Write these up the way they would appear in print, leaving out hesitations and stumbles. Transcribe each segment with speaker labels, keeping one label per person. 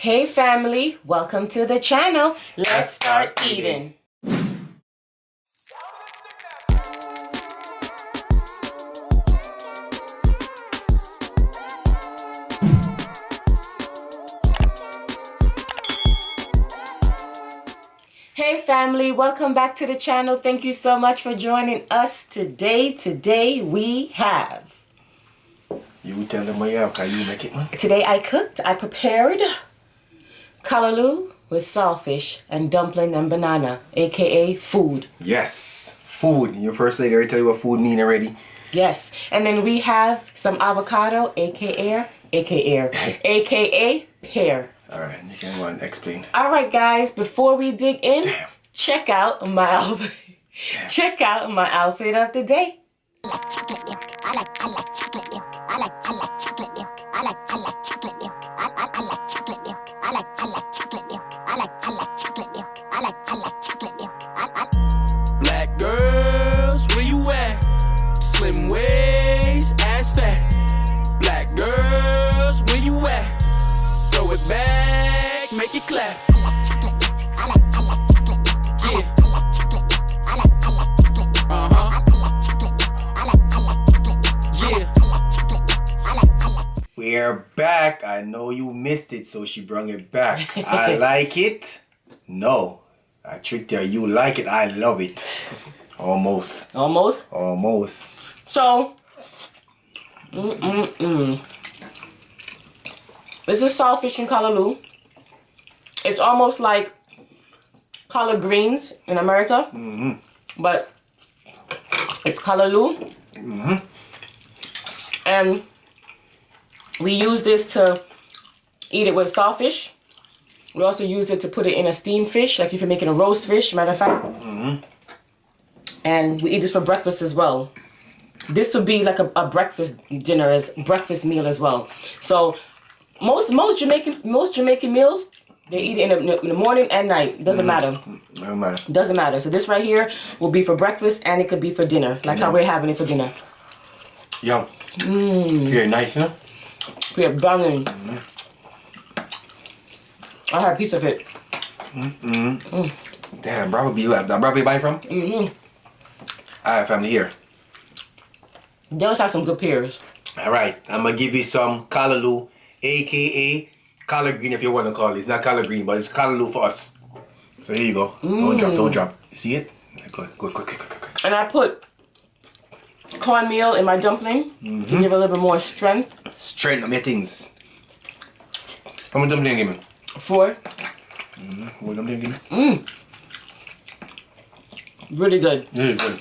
Speaker 1: Hey family, welcome to the channel. Let's start eating. Hey family, welcome back to the channel. Thank you so much for joining us today. Today we have...
Speaker 2: You tell them what you have, because you make it, man.
Speaker 1: Today I prepared callaloo with saltfish and dumpling and banana, aka food.
Speaker 2: Yes, food. Your first lady already tell you what food mean already.
Speaker 1: Yes, and then we have some avocado, aka pear.
Speaker 2: Alright, you can go and explain.
Speaker 1: Alright guys, before we dig in, check out my outfit. Check out my outfit of the day.
Speaker 3: I like chocolate milk. I like chocolate milk. I like chocolate milk. I like chocolate milk. I like chocolate milk. I like chocolate milk. I like chocolate milk. I like chocolate milk.
Speaker 4: Black girls, where you at? Slim waist, ass fat. Black girls, where you at? Throw it back, make it clap.
Speaker 3: I like chocolate milk. I like chocolate milk.
Speaker 4: Yeah.
Speaker 3: Chocolate milk. I like chocolate milk.
Speaker 4: Uh-huh.
Speaker 2: We're back. I know you missed it, so she brought it back. I like it. No, I tricked her. You like it. I love it. Almost.
Speaker 1: Almost?
Speaker 2: Almost.
Speaker 1: So, this is saltfish and callaloo. It's almost like collard greens in America, but it's callaloo. And we use this to eat it with saltfish. We also use it to put it in a steamed fish, like if you're making a roast fish, matter of fact. And we eat this for breakfast as well. This would be like a breakfast dinner, as breakfast meal as well. So most Jamaican meals, they eat it in the morning and night. Doesn't matter.
Speaker 2: No matter.
Speaker 1: Doesn't matter. So this right here will be for breakfast and it could be for dinner, like how we're having it for dinner.
Speaker 2: Yum. Very nice, huh?
Speaker 1: We're banging. I had a piece of it.
Speaker 2: Damn, probably you have that. Probably buy from? Alright, family, here.
Speaker 1: They also have some good pears.
Speaker 2: Alright, I'm gonna give you some callaloo, aka collard green if you want to call it. It's not collard green, but it's callaloo for us. So here you go. Don't drop. You see it? Good.
Speaker 1: And I put cornmeal in my dumpling to give a little bit more strength.
Speaker 2: Straighten up your things. How much dumpling give me?
Speaker 1: 4.
Speaker 2: What dumpling give me?
Speaker 1: Really good.
Speaker 2: Really good.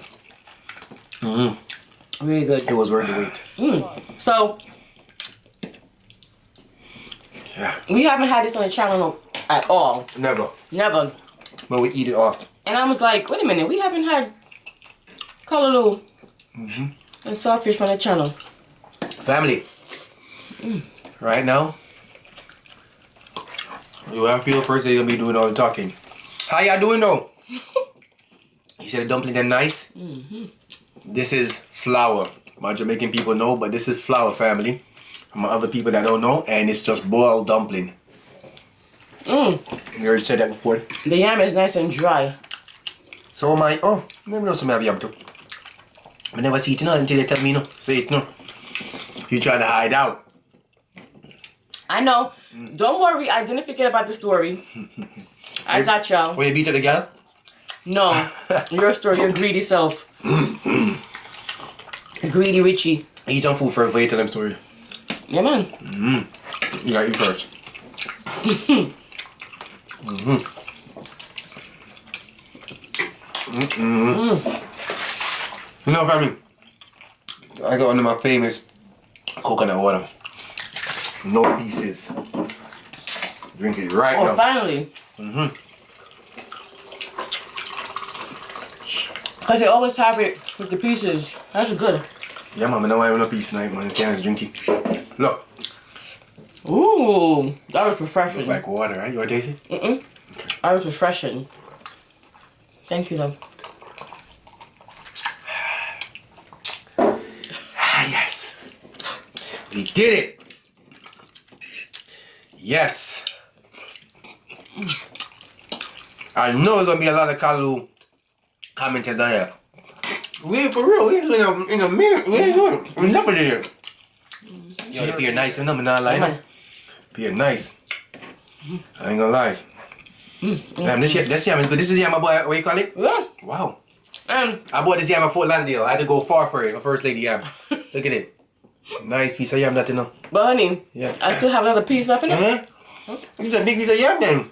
Speaker 1: Really good.
Speaker 2: It was worth the wait.
Speaker 1: So,
Speaker 2: Yeah.
Speaker 1: we haven't had this on the channel at all.
Speaker 2: Never.
Speaker 1: Never.
Speaker 2: But we eat it off.
Speaker 1: And I was like, wait a minute, we haven't had callaloo and saltfish on the channel.
Speaker 2: Family. Right now, you have to feel first that you're gonna be doing all the talking. How y'all doing though? You said the dumpling are nice? This is flour. My Jamaican people know, but this is flour, family. For my other people that don't know, and it's just boiled dumpling. You already said that before.
Speaker 1: The yam is nice and dry.
Speaker 2: So my never know some have yam too. I never see it until they tell me no. Say it no. You trying to hide out.
Speaker 1: I know. Don't worry, I didn't forget about the story. I got y'all.
Speaker 2: When you beat it again?
Speaker 1: No, your story, your greedy self. Greedy Richie.
Speaker 2: Eat some food first, later tell them story.
Speaker 1: Yeah, man.
Speaker 2: You gotta eat first. You know, family, I got one of my famous coconut water. No pieces. Drink it right now.
Speaker 1: Oh, finally. Because they always have it with the pieces. That's good.
Speaker 2: Yeah, man, I know I have no piece tonight, man. You can't just drink it. Look.
Speaker 1: Ooh, that was refreshing.
Speaker 2: Look like water, right? You want to taste it?
Speaker 1: That was refreshing. Thank you, though.
Speaker 2: Yes. We did it. Yes. I know there's gonna be a lot of Callaloo commenting down here. We ain't for real. We ain't doing in a minute. We ain't doing it. We never did it. Yo, the beer nice enough, I'm not lying. Beer nice. I ain't gonna lie. Damn, this yam is good. This is yam, my boy. What you call it?
Speaker 1: Yeah.
Speaker 2: Wow. I bought this yam at Fort Lauderdale. I had to go far for it. My first lady yam. Look at it. Nice piece of yam, that you know.
Speaker 1: But honey,
Speaker 2: Yeah.
Speaker 1: I still have another piece left in it.
Speaker 2: It's a big piece of yam then.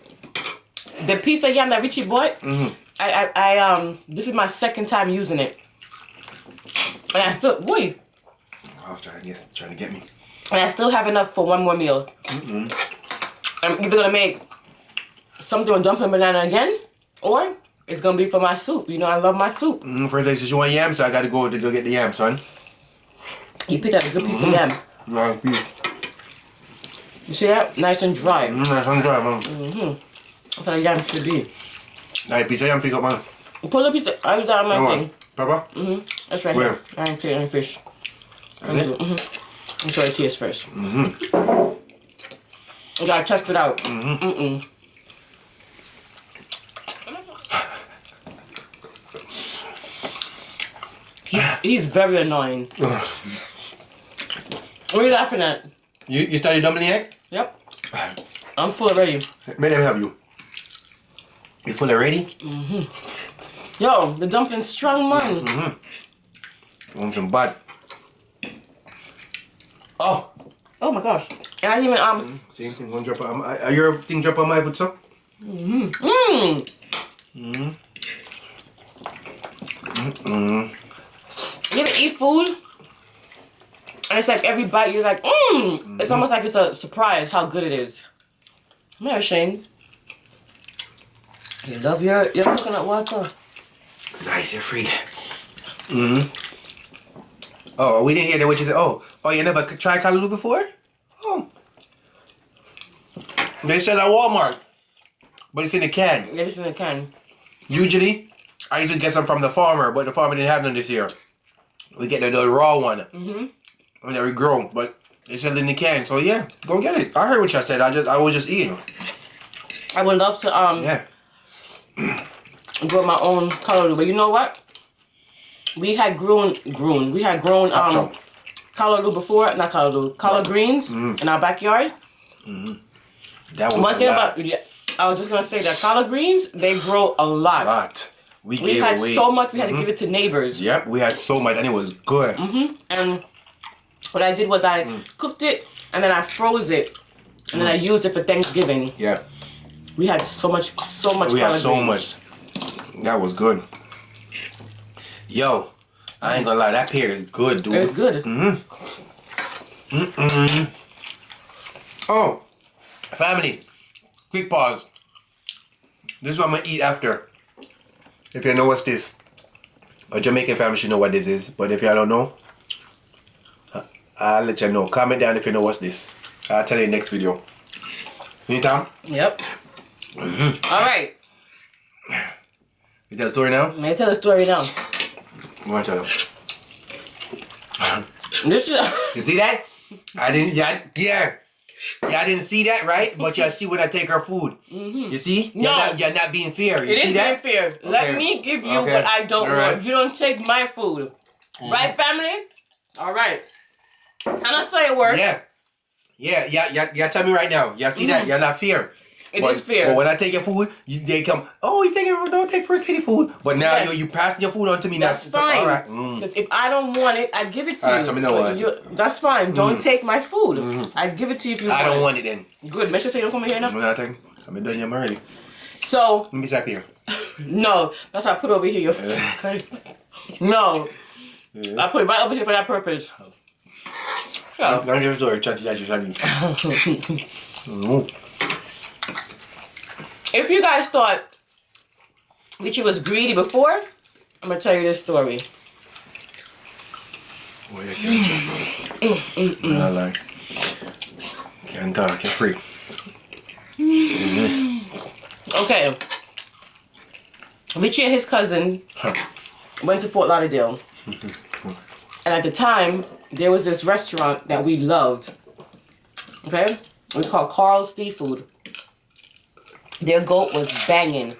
Speaker 1: The piece of yam that Richie bought, this is my second time using it. And I still, boy.
Speaker 2: I was trying to get me.
Speaker 1: And I still have enough for one more meal. I'm either gonna make something with dumpling banana again, or it's gonna be for my soup. You know, I love my soup.
Speaker 2: First thing is you want yam, so I gotta go to go get the yam, son.
Speaker 1: You picked out a good piece of yam.
Speaker 2: Nice piece.
Speaker 1: You see that? Nice and dry.
Speaker 2: Nice and dry, man.
Speaker 1: That's how yam should be.
Speaker 2: Nice piece of yam, pick up, man.
Speaker 1: Pull a piece of, I was on my thing.
Speaker 2: Pepper?
Speaker 1: That's right
Speaker 2: Where?
Speaker 1: here. I ain't any fish.
Speaker 2: Is it?
Speaker 1: I'm sure it tastes first. You gotta test it out. He's very annoying. What are you laughing at?
Speaker 2: You started dumpling yet?
Speaker 1: Yep. I'm full already.
Speaker 2: May let me help you. You full already?
Speaker 1: Yo, the dumpling's strong, man.
Speaker 2: Want some bad. Oh!
Speaker 1: Oh my gosh. And I didn't even,
Speaker 2: Same thing, one drop on your thing drop on my foot, so?
Speaker 1: You ever eat food? And it's like every bite you're like, It's almost like it's a surprise how good it is. I'm not ashamed. You love your coconut water.
Speaker 2: Nice and free. Oh, we didn't hear that what you said. Oh, you never tried Callaloo before? Oh. They sell at Walmart. But it's in a can.
Speaker 1: Yeah, it's in a can.
Speaker 2: Usually, I used to get some from the farmer, but the farmer didn't have none this year. We get the raw one. When they grow, but they sell it in the can. So yeah, go get it. I heard what you said. I was just eating.
Speaker 1: I would love to grow my own callaloo, but you know what? We had grown callaloo before, not callaloo, collard greens in our backyard.
Speaker 2: That was
Speaker 1: One thing about, I was just gonna say that collard greens, they grow a lot.
Speaker 2: We
Speaker 1: had
Speaker 2: away.
Speaker 1: so much we had to give it to neighbors.
Speaker 2: Yep, we had so much and it was good.
Speaker 1: And what I did was I cooked it and then I froze it and then I used it for Thanksgiving.
Speaker 2: Yeah.
Speaker 1: We had so much
Speaker 2: We had
Speaker 1: collard
Speaker 2: so
Speaker 1: greens.
Speaker 2: much. That was good. Yo, I ain't gonna lie, that pear is good, dude.
Speaker 1: It was good.
Speaker 2: Oh, family, quick pause. This is what I'm gonna eat after. If you know what's this, a Jamaican family should know what this is. But if y'all don't know, I'll let you know. Comment down if you know what's this. I'll tell you in the next video. Anytime?
Speaker 1: Yep. All right.
Speaker 2: You tell the story now?
Speaker 1: May I tell the story now?
Speaker 2: You want to tell them?
Speaker 1: This is
Speaker 2: You see that? I didn't. Yeah. I didn't see that, right? But y'all see when I take her food. You see?
Speaker 1: No.
Speaker 2: You're not being fair. You
Speaker 1: It
Speaker 2: see
Speaker 1: is
Speaker 2: that?
Speaker 1: fair.
Speaker 2: Okay.
Speaker 1: Let me give you
Speaker 2: Okay.
Speaker 1: what I don't
Speaker 2: All right.
Speaker 1: want. You don't take my food. Right, family? All right. Can I say a word?
Speaker 2: Yeah. Tell me right now. Y'all see that? You're not fair.
Speaker 1: It is fair.
Speaker 2: But when I take your food, they come, oh, you don't take first lady food. But now
Speaker 1: Yes.
Speaker 2: you passing your food on to me now.
Speaker 1: That's
Speaker 2: So,
Speaker 1: fine.
Speaker 2: all right.
Speaker 1: Because if I don't want it, I give it to
Speaker 2: All
Speaker 1: you.
Speaker 2: right, so me know
Speaker 1: But
Speaker 2: what.
Speaker 1: that's fine. Don't take my food. I give it to you if you want
Speaker 2: I don't
Speaker 1: it.
Speaker 2: want it then.
Speaker 1: Good. Make sure you don't come in here now.
Speaker 2: I'm not taking. I'm done yam already.
Speaker 1: So,
Speaker 2: Let me stop here.
Speaker 1: no. That's why I put over here your No.
Speaker 2: Yeah.
Speaker 1: I put it right over here for that purpose. So,
Speaker 2: I'm your story. Chatty.
Speaker 1: if you guys thought Richie was greedy before, I'm going to tell you this story.
Speaker 2: Boy, I can't check, bro. Nah, like, can't talk. You're free.
Speaker 1: Okay. Richie and his cousin went to Fort Lauderdale. And at the time, there was this restaurant that we loved. Okay? It was called Carl's Seafood. Their goat was banging.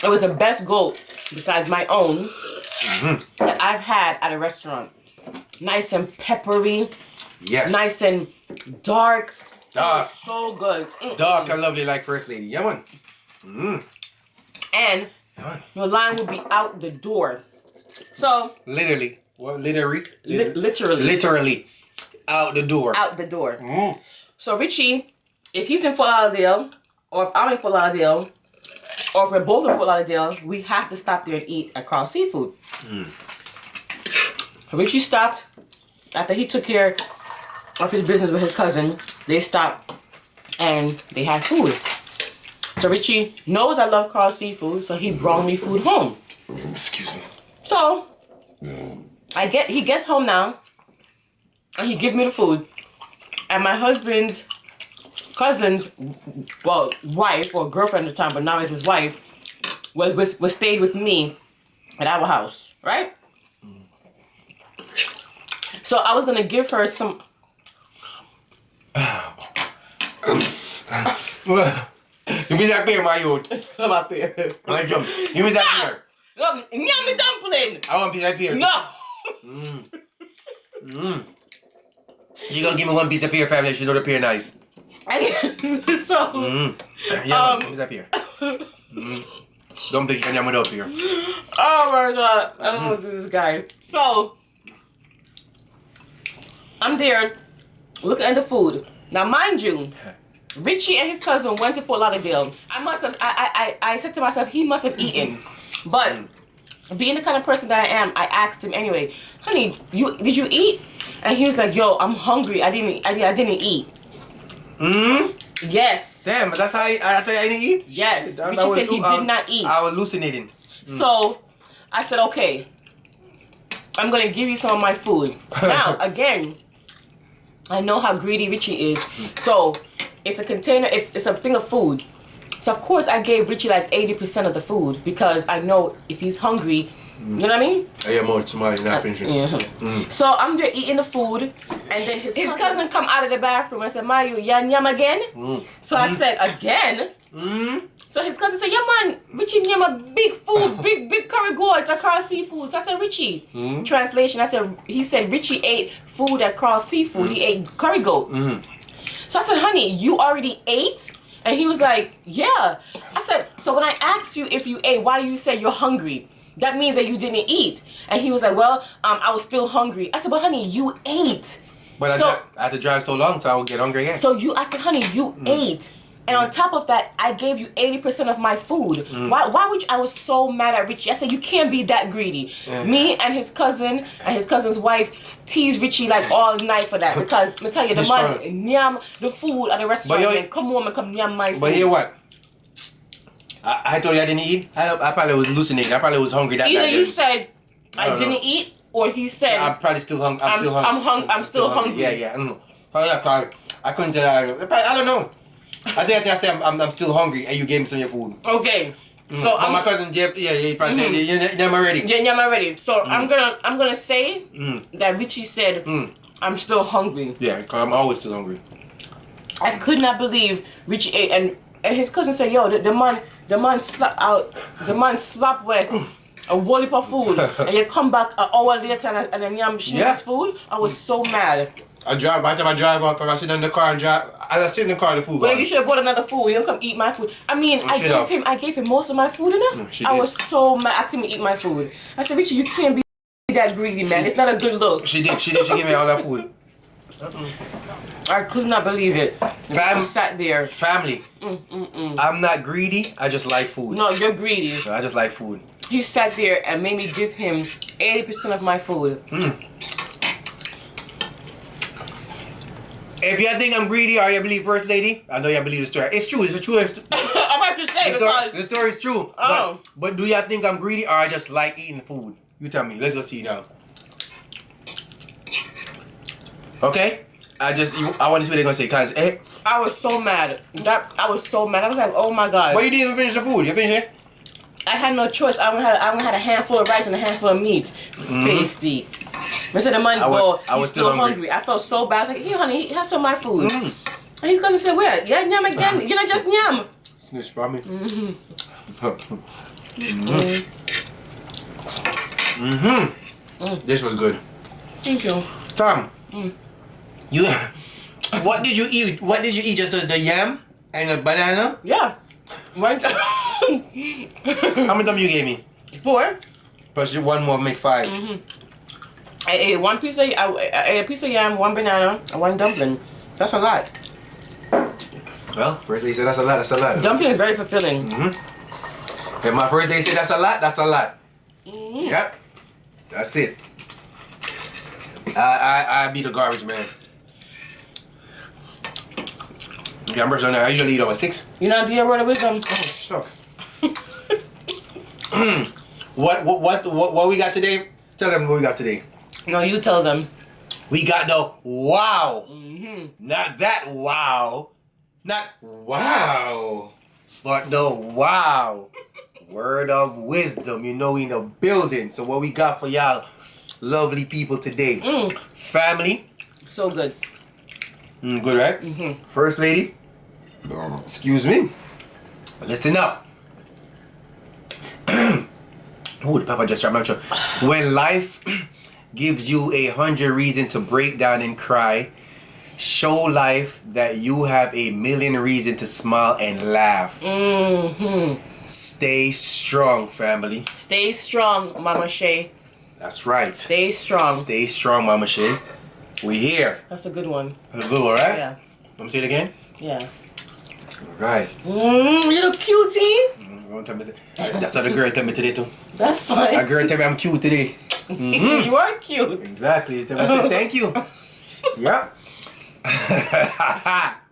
Speaker 1: It was the best goat besides my own that I've had at a restaurant. Nice and peppery.
Speaker 2: Yes.
Speaker 1: Nice and dark.
Speaker 2: Dark.
Speaker 1: So good.
Speaker 2: Dark and lovely like First Lady. Yeah, man.
Speaker 1: And your line would be out the door. So
Speaker 2: Literally. What? Literally?
Speaker 1: literally.
Speaker 2: Literally. Out the door.
Speaker 1: Out the door. So Richie, if he's in Fort Lauderdale, or if I'm in Fort Lauderdale, or if we're both in Fort Lauderdale, we have to stop there and eat at Carl Seafood. Richie stopped after he took care of his business with his cousin. They stopped and they had food. So Richie knows I love Carl Seafood, so he brought me food home.
Speaker 2: Excuse me.
Speaker 1: So he gets home now and he gives me the food. And my husband's cousin's, well, wife or girlfriend at the time, but now it's his wife, was stayed with me at our house, right? So I was gonna give her some.
Speaker 2: Give me that beer, my youth.
Speaker 1: Come up here.
Speaker 2: Give me that beer.
Speaker 1: Look, yummy dumpling.
Speaker 2: I want a piece of beer.
Speaker 1: No.
Speaker 2: You gonna give me one piece of beer, family? She know the beer nice.
Speaker 1: So.
Speaker 2: Yeah, give me that beer. Don't think you can yam it up here.
Speaker 1: Oh my god, I don't want to do this guy. So, I'm there looking at the food. Now, mind you, Richie and his cousin went to Fort Lauderdale. I said to myself, he must have eaten. But, being the kind of person that I am, I asked him anyway, honey, did you eat? And he was like, yo, I'm hungry. I didn't eat. Yes.
Speaker 2: Damn, but that's how I didn't eat?
Speaker 1: Yes.
Speaker 2: Shit,
Speaker 1: Richie said he did not eat.
Speaker 2: I was hallucinating.
Speaker 1: So, I said, okay, I'm going to give you some of my food. Now, again, I know how greedy Richie is. So, it's a container, it's a thing of food. So, of course, I gave Richie like 80% of the food because I know if he's hungry, you know what I mean?
Speaker 2: I am on tomorrow, not finishing.
Speaker 1: Yeah. So, I'm there eating the food, and then his cousin come out of the bathroom and said, Mayu, yam again? So, I said, again? So, his cousin said, yeah, man, Richie yam a big food, big curry goat at Carl Seafood. So, I said, Richie, translation, he said, Richie ate food at Carl Seafood. He ate curry goat. So, I said, honey, you already ate? And he was like, yeah. I said, so when I asked you if you ate, why you said you're hungry? That means that you didn't eat. And he was like, well, I was still hungry. I said, but honey, you ate.
Speaker 2: But
Speaker 1: so,
Speaker 2: I had to drive so long so I would get hungry again.
Speaker 1: So I said, honey, you ate. And on top of that, I gave you 80% of my food. Why would you? I was so mad at Richie. I said, you can't be that greedy. Me and his cousin and his cousin's wife teased Richie like all night for that. Because, let me tell you, the man yam the food at the restaurant and come home and come yam my food.
Speaker 2: But hear what? I told you I didn't eat. I probably was hallucinating. I probably was hungry that
Speaker 1: Either
Speaker 2: night.
Speaker 1: you said, I didn't eat, or he said,
Speaker 2: I'm probably still hungry.
Speaker 1: I'm still hungry.
Speaker 2: Yeah. I couldn't tell you. I don't know. I think I said I'm still hungry and you gave me some of your food.
Speaker 1: Okay. So
Speaker 2: but my cousin Jeff, he probably said you're ready.
Speaker 1: Yeah, I'm ready. So I'm gonna say that Richie said I'm still hungry.
Speaker 2: Yeah, because I'm always still hungry.
Speaker 1: I could not believe Richie ate, and his cousin said, yo, the man slapped wet a whole heap of food, and you come back an hour later and then yam his food. I was so mad.
Speaker 2: By the time I drive off, I sit in the car and drive. As I sit in the car, the food.
Speaker 1: Well, you should have bought another food. You don't come eat my food. I mean, I gave him most of my food, I was so mad. I couldn't eat my food. I said, Richie, you can't be that greedy, man. It's not a good look.
Speaker 2: She did. She gave me all that food.
Speaker 1: I could not believe it. I sat there.
Speaker 2: Family. I'm not greedy. I just like food.
Speaker 1: No, you're greedy.
Speaker 2: No, I just like food.
Speaker 1: He sat there and made me give him 80% of my food.
Speaker 2: If you think I'm greedy or you believe First Lady, I know you believe the story. It's true. It's true.
Speaker 1: I'm about to say
Speaker 2: the story is true.
Speaker 1: Oh.
Speaker 2: But do you think I'm greedy or I just like eating food? You tell me. Let's go see now. Okay? I want to see what they're gonna say. Cause
Speaker 1: I was so mad. I was so mad. I was like, oh my god.
Speaker 2: But you didn't even finish the food. You finished it?
Speaker 1: I had no choice. I only had a handful of rice and a handful of meat. Tasty. I said the money, I was still hungry. I felt so bad. I was like, here, honey, have some of my food. And he's gonna say, where? Yeah, nyam again. You're not just nyam.
Speaker 2: Snitch for me. This was good.
Speaker 1: Thank you.
Speaker 2: Tom, you, what did you eat? What did you eat? Just the yam and the banana?
Speaker 1: Yeah. One.
Speaker 2: How many time you gave me?
Speaker 1: 4.
Speaker 2: Plus one more, make 5.
Speaker 1: I ate I ate a piece of yam, 1 banana, and 1 dumpling. That's a lot.
Speaker 2: Well, first day said that's a lot. That's a lot.
Speaker 1: Dumpling is very fulfilling.
Speaker 2: If my first day said that's a lot, that's a lot. Yep. That's it. I be the garbage man. Okay, I'm brushing on that. I usually eat over 6.
Speaker 1: You not do your word of wisdom.
Speaker 2: Oh, shucks. What we got today? Tell them what we got today.
Speaker 1: No, you tell them.
Speaker 2: We got the wow. Not that wow. Not wow. But the wow. Word of wisdom. You know we in a building. So what we got for y'all lovely people today? Family.
Speaker 1: So good.
Speaker 2: Good, right? First lady. Excuse me. Listen up. Oh, the pepper just dropped my throat. When life gives you 100 reasons to break down and cry, show life that you have 1,000,000 reasons to smile and laugh. Stay strong, family.
Speaker 1: Stay strong, Mama Shay.
Speaker 2: That's right.
Speaker 1: Stay strong.
Speaker 2: Stay strong, Mama Shay. We here.
Speaker 1: That's a good one.
Speaker 2: That's good, all right?
Speaker 1: Yeah.
Speaker 2: Let me say it again.
Speaker 1: Yeah.
Speaker 2: All right.
Speaker 1: You little cutie.
Speaker 2: That's what the girl tell me today too.
Speaker 1: That's fine.
Speaker 2: A girl tell me I'm cute today.
Speaker 1: You are cute.
Speaker 2: Exactly. I said thank you. Yep.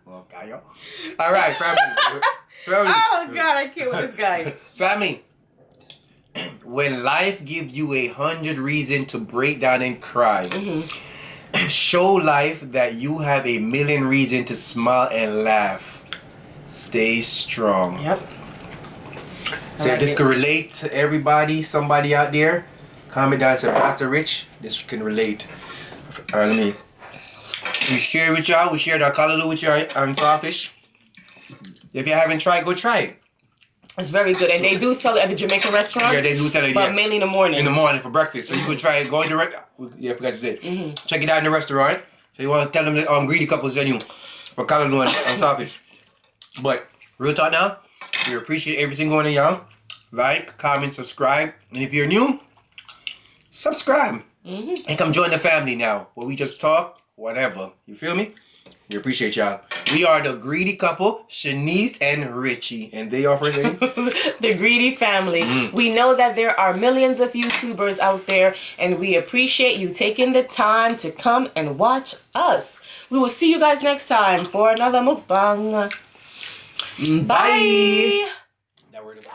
Speaker 2: Okay, yo. All right, family. Family.
Speaker 1: Oh God, I can't with this guy.
Speaker 2: Family. When life gives you 100 reasons to break down and cry, show life that you have 1,000,000 reasons to smile and laugh. Stay strong.
Speaker 1: Yep.
Speaker 2: So if this could relate to everybody, somebody out there, comment down and say, Pastor Rich, this can relate. Alright, we share with y'all. We shared our callaloo with y'all and sawfish. If you haven't tried, go try it.
Speaker 1: It's very good, and they do sell it at the Jamaican restaurant.
Speaker 2: Yeah, they do sell it.
Speaker 1: But mainly in the morning.
Speaker 2: In the morning for breakfast. So you could try it. Go direct. Yeah, I forgot to say it. Check it out in the restaurant. So you want to tell them that greedy couples venue for callaloo and sawfish. But real talk now, we appreciate every single one of y'all. Like, comment, subscribe, and if you're new, subscribe and come join the family now, where we just talk, whatever. You feel me? We appreciate y'all. We are the greedy couple, Shanice and Richie, and they are first name.
Speaker 1: The greedy family. We know that there are millions of YouTubers out there, and we appreciate you taking the time to come and watch us. We will see you guys next time for another mukbang. Bye.
Speaker 2: That word is